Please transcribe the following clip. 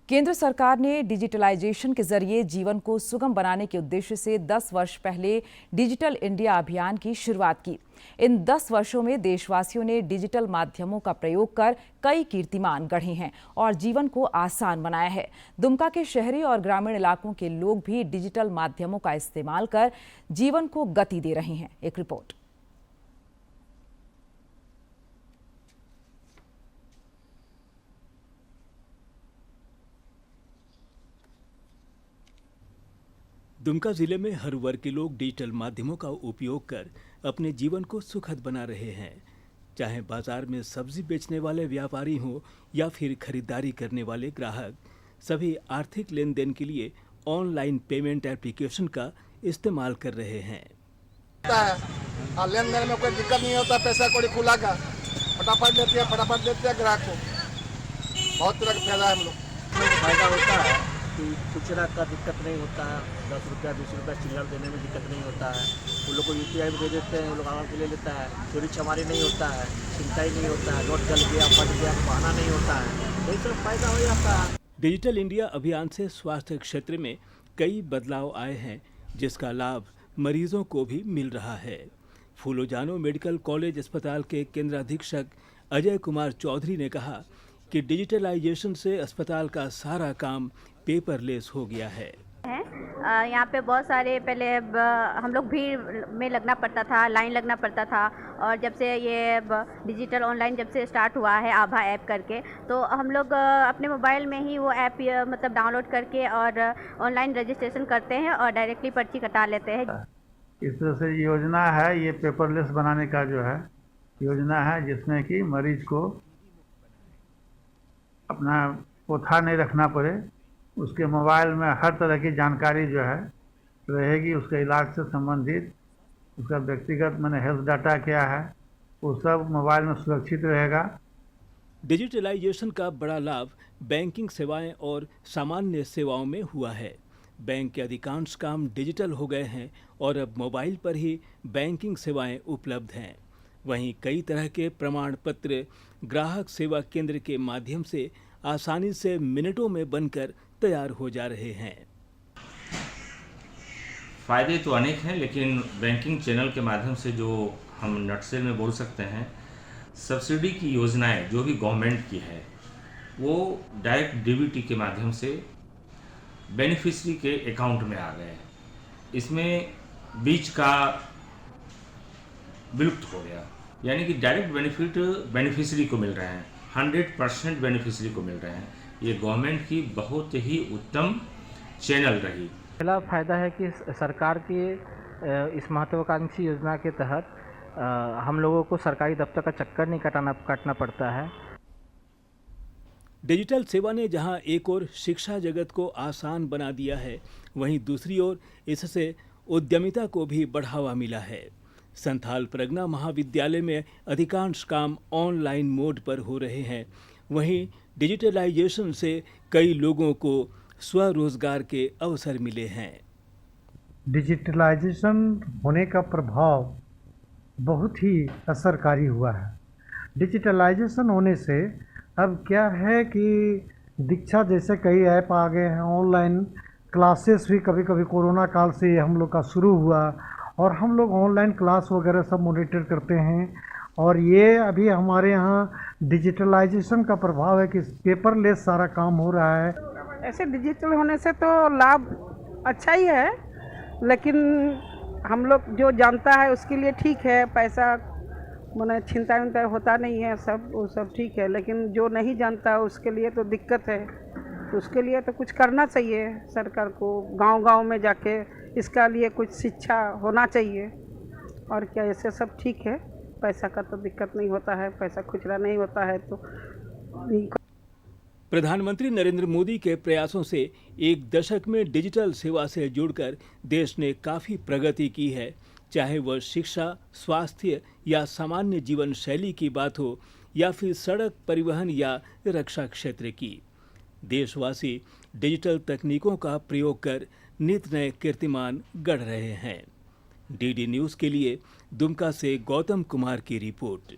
केंद्र सरकार ने डिजिटलाइजेशन के जरिए जीवन को सुगम बनाने के उद्देश्य से 10 वर्ष पहले डिजिटल इंडिया अभियान की शुरुआत की। इन 10 वर्षों में देशवासियों ने डिजिटल माध्यमों का प्रयोग कर कई कीर्तिमान गढ़े हैं और जीवन को आसान बनाया है। दुमका के शहरी और ग्रामीण इलाकों के लोग भी डिजिटल माध्यमों का इस्तेमाल कर जीवन को गति दे रहे हैं। एक रिपोर्ट। दुमका जिले में हर वर्ग के लोग डिजिटल माध्यमों का उपयोग कर अपने जीवन को सुखद बना रहे हैं। चाहे बाजार में सब्जी बेचने वाले व्यापारी हों या फिर खरीदारी करने वाले ग्राहक, सभी आर्थिक लेन देन के लिए ऑनलाइन पेमेंट एप्लीकेशन का इस्तेमाल कर रहे हैं। लेन देन में कोई दिक्कत नहीं होता, पैसा कौड़ी खुला का फटाफट देते हैं ग्राहक को। बहुत तरह का फायदा है हम लोग। फायदा होता है कि खुचरा का दिक्कत नहीं होता है, 10 रुपया 20 रुपया चिल्लर देने में दिक्कत नहीं होता है। वो लोग को यूपीआई में दे देते हैं, वो लोग आराम से ले लेता है। चोरी चमारी नहीं होता है, चिंता ही नहीं होता है, नोट जल गया फट गया बहाना नहीं होता है, यही सब फायदा हो जाता है। डिजिटल इंडिया अभियान से स्वास्थ्य क्षेत्र में कई बदलाव आए हैं, जिसका लाभ मरीजों को भी मिल रहा है। फूलोजानो मेडिकल कॉलेज अस्पताल के केंद्र अधीक्षक अजय कुमार चौधरी ने कहा कि डिजिटलाइजेशन से अस्पताल का सारा काम पेपरलेस हो गया है। यहाँ पे बहुत सारे पहले हम लोग भीड़ में लगना पड़ता था, लाइन लगना पड़ता था, और जब से ये डिजिटल ऑनलाइन जब से स्टार्ट हुआ है आभा ऐप करके, तो हम लोग अपने मोबाइल में ही वो ऐप मतलब डाउनलोड करके और ऑनलाइन रजिस्ट्रेशन करते हैं और डायरेक्टली पर्ची कटा लेते हैं। इस तरह से योजना है, ये पेपरलेस बनाने का जो है योजना है, जिसमें कि मरीज को अपना पोथा नहीं रखना पड़े, उसके मोबाइल में हर तरह की जानकारी जो है रहेगी। उसके इलाज से संबंधित उसका व्यक्तिगत माने हेल्थ डाटा क्या है वो सब मोबाइल में सुरक्षित रहेगा। डिजिटलाइजेशन का बड़ा लाभ बैंकिंग सेवाएं और सामान्य सेवाओं में हुआ है। बैंक के अधिकांश काम डिजिटल हो गए हैं और अब मोबाइल पर ही बैंकिंग सेवाएं उपलब्ध हैं। वहीं कई तरह के प्रमाण पत्र ग्राहक सेवा केंद्र के माध्यम से आसानी से मिनटों में बनकर तैयार हो जा रहे हैं। फायदे तो अनेक हैं, लेकिन बैंकिंग चैनल के माध्यम से जो हम नटसेल में बोल सकते हैं, सब्सिडी की योजनाएं जो भी गवर्नमेंट की है वो डायरेक्ट डीबीटी के माध्यम से बेनिफिशियरी के अकाउंट में आ गए। इसमें बीच का विलुप्त हो गया, यानी कि डायरेक्ट बेनिफिट बेनिफिशियरी को मिल रहे हैं, 100% बेनिफिशियरी को मिल रहे हैं। ये गवर्नमेंट की बहुत ही उत्तम चैनल रही। पहला फायदा है कि सरकार की इस महत्वाकांक्षी योजना के तहत हम लोगों को सरकारी दफ्तर का चक्कर नहीं काटना पड़ता है। डिजिटल सेवा ने जहां एक ओर शिक्षा जगत को आसान बना दिया है, वहीं दूसरी ओर इससे उद्यमिता को भी बढ़ावा मिला है। संथाल प्रज्ञा महाविद्यालय में अधिकांश काम ऑनलाइन मोड पर हो रहे हैं। वहीं डिजिटलाइजेशन से कई लोगों को स्वरोजगार के अवसर मिले हैं। डिजिटलाइजेशन होने का प्रभाव बहुत ही असरकारी हुआ है। डिजिटलाइजेशन होने से अब क्या है कि दीक्षा जैसे कई ऐप आ गए हैं, ऑनलाइन क्लासेस भी कभी कभी कोरोना काल से हम लोग का शुरू हुआ और हम लोग ऑनलाइन क्लास वगैरह सब मॉनिटर करते हैं। और ये अभी हमारे यहाँ डिजिटलाइजेशन का प्रभाव है कि पेपरलेस सारा काम हो रहा है। ऐसे डिजिटल होने से तो लाभ अच्छा ही है, लेकिन हम लोग जो जानता है उसके लिए ठीक है, पैसा माने चिंता विंता होता नहीं है, सब वो सब ठीक है। लेकिन जो नहीं जानता उसके लिए तो दिक्कत है। तो उसके लिए तो कुछ करना चाहिए सरकार को, गांव-गांव में जाके इसका लिए कुछ शिक्षा होना चाहिए। और क्या, ऐसे सब ठीक है, पैसा का तो दिक्कत नहीं होता है, पैसा खुचरा नहीं होता है। तो प्रधानमंत्री नरेंद्र मोदी के प्रयासों से एक दशक में डिजिटल सेवा से जुड़कर देश ने काफी प्रगति की है। चाहे वह शिक्षा, स्वास्थ्य या सामान्य जीवन शैली की बात हो या फिर सड़क परिवहन या रक्षा क्षेत्र की, देशवासी डिजिटल तकनीकों का प्रयोग कर नित नए कीर्तिमान गढ़ रहे हैं। डीडी न्यूज़ के लिए दुमका से गौतम कुमार की रिपोर्ट।